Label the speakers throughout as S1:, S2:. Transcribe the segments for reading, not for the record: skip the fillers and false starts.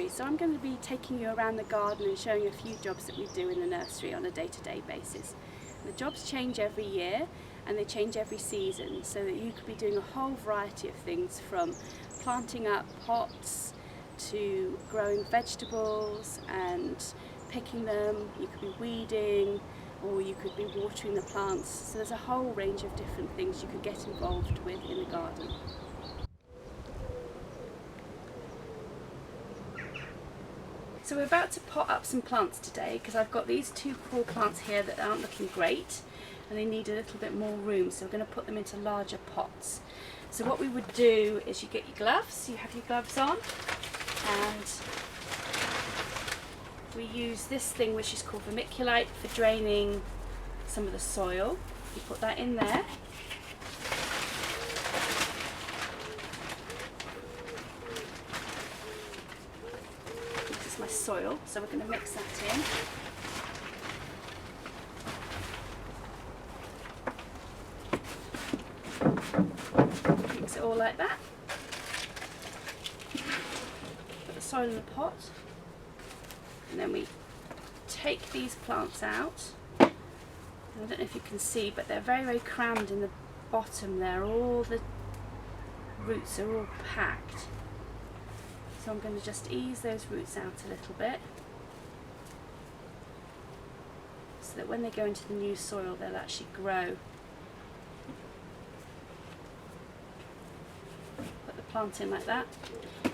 S1: nursery, so I'm going to be taking you around the garden and showing you a few jobs that we do in the nursery on a day-to-day basis. The jobs change every year and they change every season, so that you could be doing a whole variety of things, from planting up pots to growing vegetables and picking them. You could be weeding, or you could be watering the plants. So there's a whole range of different things you could get involved with in the garden. So we're about to pot up some plants today because I've got these two poor plants here that aren't looking great and they need a little bit more room, so we're going to put them into larger pots. So what we would do is you get your gloves, you have your gloves on, and we use this thing which is called vermiculite for draining some of the soil. You put that in there. This is my soil, so we're going to mix that in. Mix it all like that. Put the soil in the pot. And then we take these plants out. I don't know if you can see, but they're very, very crammed in the bottom there. All the roots are all packed. So I'm going to just ease those roots out a little bit, so that when they go into the new soil, they'll actually grow. Put the plant in like that.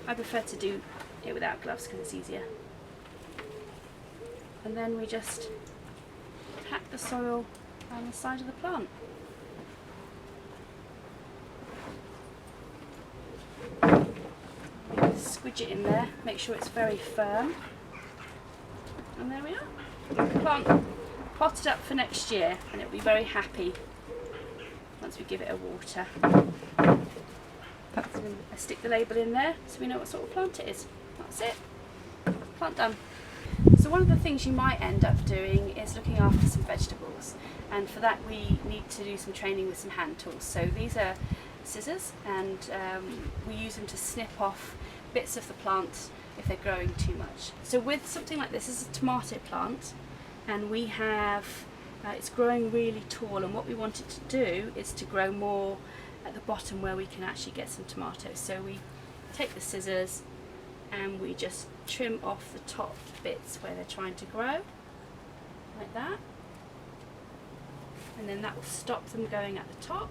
S1: I prefer to do it without gloves because it's easier. And then we just pack the soil on the side of the plant. Squidge it in there, make sure it's very firm. And there we are. The plant potted up for next year, and it'll be very happy once we give it a water. So I stick the label in there so we know what sort of plant it is. That's it. Plant done. So one of the things you might end up doing is looking after some vegetables, and for that we need to do some training with some hand tools. So these are scissors, and we use them to snip off bits of the plant if they're growing too much. So with something like this is a tomato plant, and we have it's growing really tall, and what we want it to do is to grow more at the bottom where we can actually get some tomatoes. So we take the scissors and we just trim off the top bits where they're trying to grow, like that, and then that will stop them going at the top,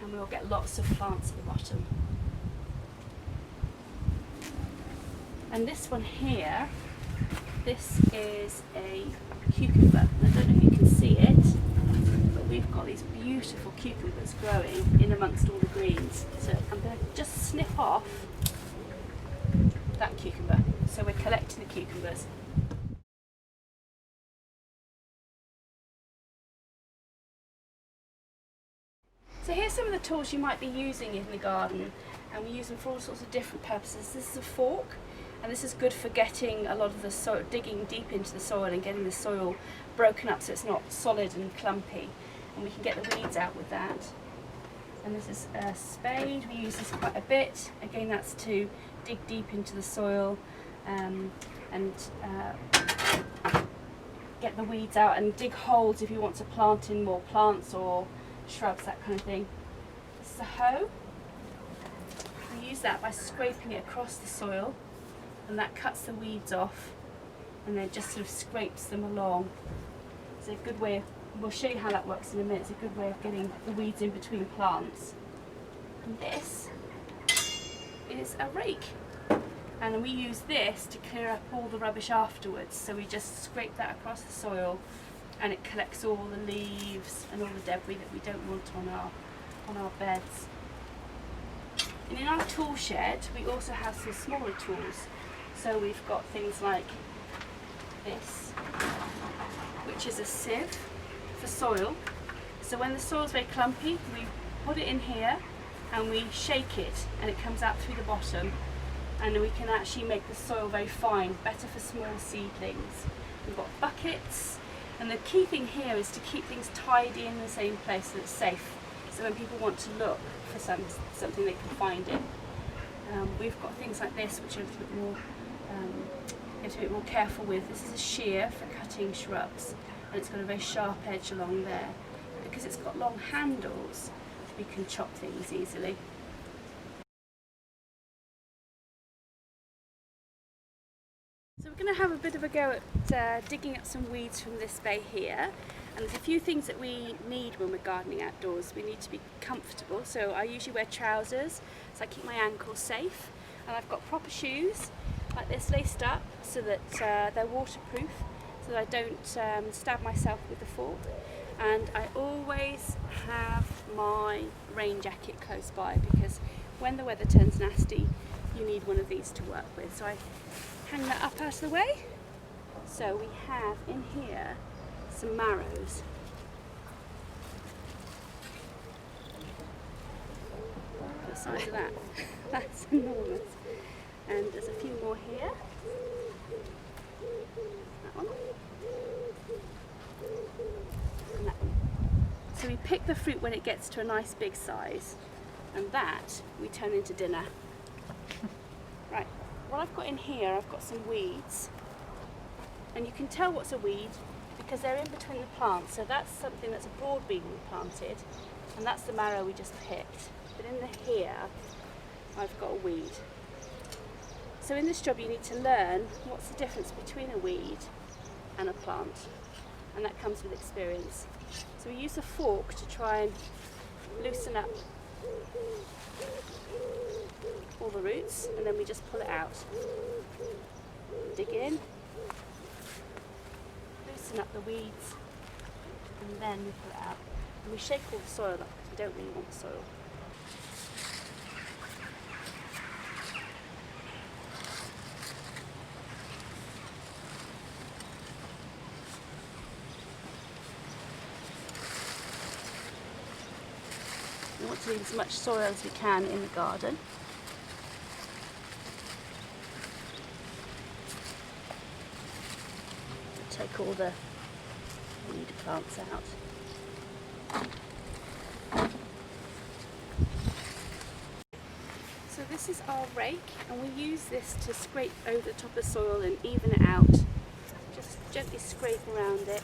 S1: and we'll get lots of plants at the bottom. And this one here, this is a cucumber, and I don't know if you can see it, but we've got these beautiful cucumbers growing in amongst all the greens. So I'm going to just snip off that cucumber. So we're collecting the cucumbers. So here's some of the tools you might be using in the garden, and we use them for all sorts of different purposes. This is a fork, and this is good for getting a lot of the soil, digging deep into the soil and getting the soil broken up so it's not solid and clumpy, and we can get the weeds out with that. And this is a spade. We use this quite a bit. Again, that's to dig deep into the soil and get the weeds out, and dig holes if you want to plant in more plants or shrubs, that kind of thing. This is a hoe. We use that by scraping it across the soil, and that cuts the weeds off and then just sort of scrapes them along. It's a good way of, we'll show you how that works in a minute. It's a good way of getting the weeds in between plants. And this is a rake, and we use this to clear up all the rubbish afterwards. So we just scrape that across the soil, and it collects all the leaves and all the debris that we don't want on our beds. And in our tool shed we also have some smaller tools. So we've got things like this, which is a sieve for soil. So when the soil's very clumpy, we put it in here and we shake it, and it comes out through the bottom, and we can actually make the soil very fine, better for small seedlings. We've got buckets, and the key thing here is to keep things tidy in the same place so it's safe. So when people want to look for something, they can find it. We've got things like this which are a little bit more, you have to be a bit more careful with. This is a shear for cutting shrubs, and it's got a very sharp edge along there. Because it's got long handles, we can chop things easily. So we're going to have a bit of a go at digging up some weeds from this bay here. And there's a few things that we need when we're gardening outdoors. We need to be comfortable, so I usually wear trousers so I keep my ankles safe. And I've got proper shoes like this laced up so that they're waterproof, so that I don't stab myself with the fork. And I always have my rain jacket close by, because when the weather turns nasty you need one of these to work with. So I hang that up out of the way. So we have in here some marrows. Look at the size of that. That's enormous. And there's a few more here. That one. And that one. So we pick the fruit when it gets to a nice big size, and that we turn into dinner. Right, what I've got in here, I've got some weeds. And you can tell what's a weed because they're in between the plants. So that's something that's a broad bean we planted, and that's the marrow we just picked. But in here, I've got a weed. So in this job you need to learn what's the difference between a weed and a plant, and that comes with experience. So we use a fork to try and loosen up all the roots, and then we just pull it out. Dig in, loosen up the weeds, and then we pull it out. And we shake all the soil up because we don't really want the soil. We want to leave as much soil as we can in the garden. Take all the weed plants out. So this is our rake, and we use this to scrape over the top of the soil and even it out. Just gently scrape around it.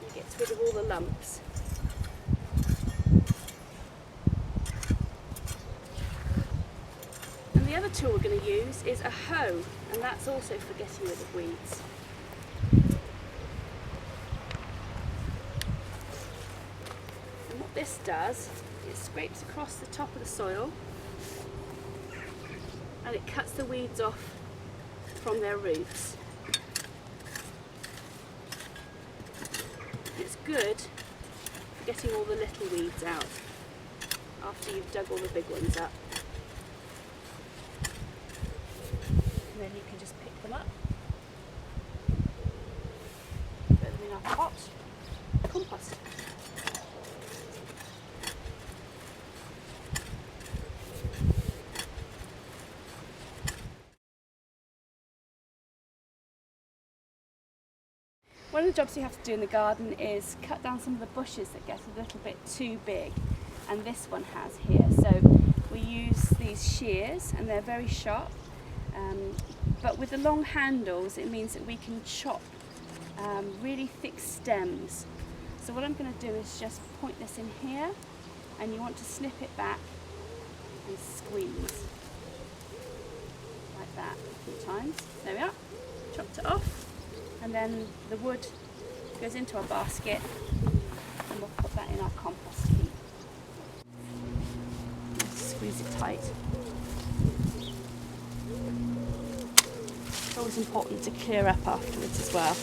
S1: It gets rid of all the lumps. And the other tool we're going to use is a hoe, and that's also for getting rid of weeds. And what this does, it scrapes across the top of the soil and it cuts the weeds off from their roots. It's good for getting all the little weeds out after you've dug all the big ones up. And then you can just pick them up, put them in our pot, compost. One of the jobs you have to do in the garden is cut down some of the bushes that get a little bit too big, and this one has here. So we use these shears, and they're very sharp, but with the long handles it means that we can chop really thick stems. So what I'm going to do is just point this in here, and you want to snip it back and squeeze like that a few times. There we are, chopped it off. And then the wood goes into our basket, and we'll put that in our compost heap. Squeeze it tight. It's always important to clear up afterwards as well.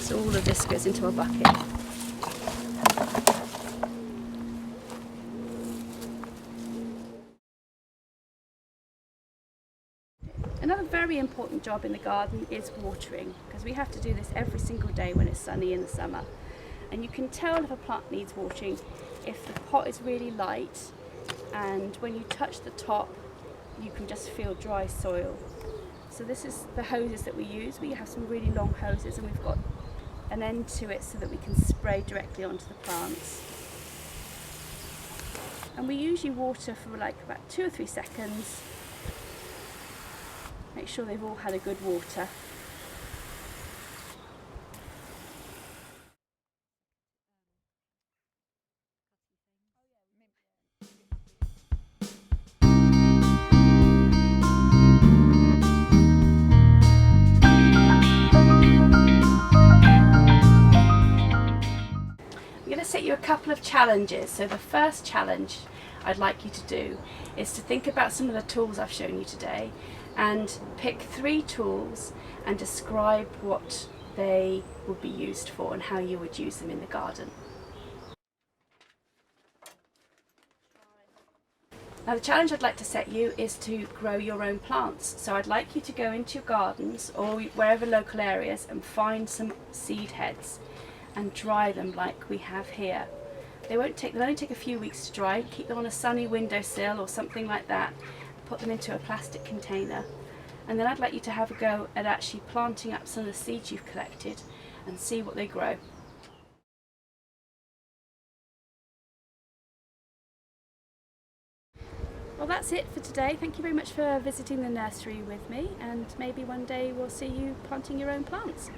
S1: So all of this goes into a bucket. Another very important job in the garden is watering, because we have to do this every single day when it's sunny in the summer. And you can tell if a plant needs watering if the pot is really light, and when you touch the top you can just feel dry soil. So this is the hoses that we use. We have some really long hoses, and we've got an end to it so that we can spray directly onto the plants. And we usually water for like about 2 or 3 seconds. Make sure they've all had a good water. I'm going to set you a couple of challenges. So the first challenge I'd like you to do is to think about some of the tools I've shown you today and pick 3 tools and describe what they would be used for and how you would use them in the garden. Now the challenge I'd like to set you is to grow your own plants. So I'd like you to go into your gardens or wherever local areas and find some seed heads and dry them like we have here. They'll only take a few weeks to dry. Keep them on a sunny windowsill or something like that. Put them into a plastic container. And then I'd like you to have a go at actually planting up some of the seeds you've collected and see what they grow. Well, that's it for today. Thank you very much for visiting the nursery with me, and maybe one day we'll see you planting your own plants.